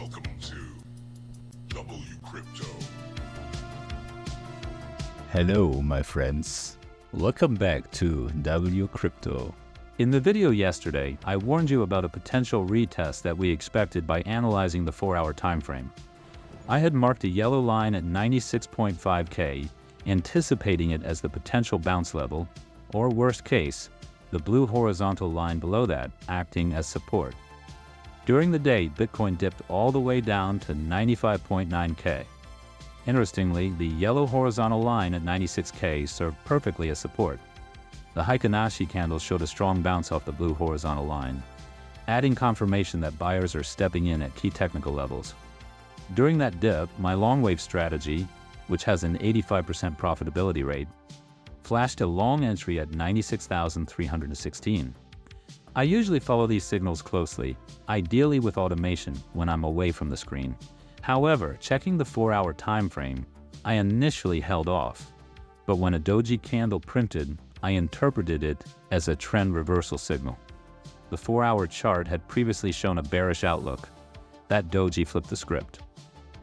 Welcome to WCrypto. Hello, my friends. Welcome back to WCrypto. In the video yesterday, I warned you about a potential retest that we expected by analyzing the 4-hour time frame. I had marked a yellow line at 96.5K, anticipating it as the potential bounce level, or worst case, the blue horizontal line below that acting as support. During the day, Bitcoin dipped all the way down to 95.9K. Interestingly, the yellow horizontal line at 96K served perfectly as support. The Heikin-Ashi candle showed a strong bounce off the blue horizontal line, adding confirmation that buyers are stepping in at key technical levels. During that dip, my long wave strategy, which has an 85% profitability rate, flashed a long entry at 96,316. I usually follow these signals closely, ideally with automation when I'm away from the screen. However, checking the 4-hour time frame, I initially held off. But when a doji candle printed, I interpreted it as a trend reversal signal. The 4-hour chart had previously shown a bearish outlook. That doji flipped the script.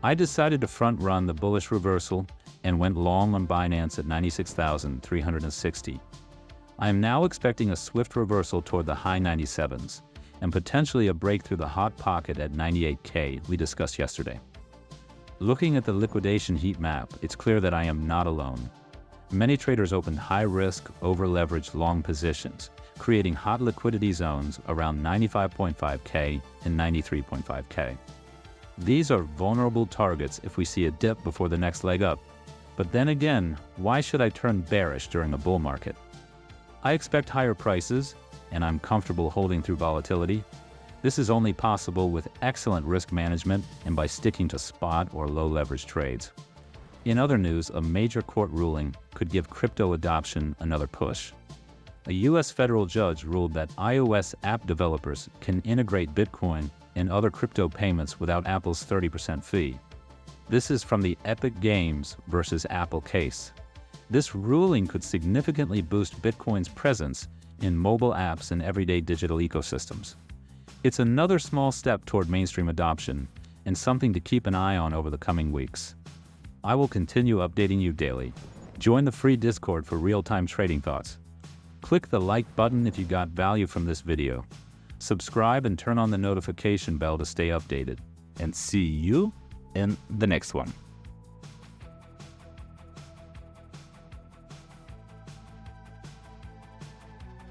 I decided to front run the bullish reversal and went long on Binance at 96,360. I am now expecting a swift reversal toward the high 97s and potentially a break through the hot pocket at 98K we discussed yesterday. Looking at the liquidation heat map, it's clear that I am not alone. Many traders opened high-risk, over-leveraged long positions, creating hot liquidity zones around 95.5K and 93.5K. These are vulnerable targets if we see a dip before the next leg up. But then again, why should I turn bearish during a bull market? I expect higher prices, and I'm comfortable holding through volatility. This is only possible with excellent risk management and by sticking to spot or low leverage trades. In other news, a major court ruling could give crypto adoption another push. A US federal judge ruled that iOS app developers can integrate Bitcoin and other crypto payments without Apple's 30% fee. This is from the Epic Games versus Apple case. This ruling could significantly boost Bitcoin's presence in mobile apps and everyday digital ecosystems. It's another small step toward mainstream adoption and something to keep an eye on over the coming weeks. I will continue updating you daily. Join the free Discord for real-time trading thoughts. Click the like button if you got value from this video. Subscribe and turn on the notification bell to stay updated. And see you in the next one.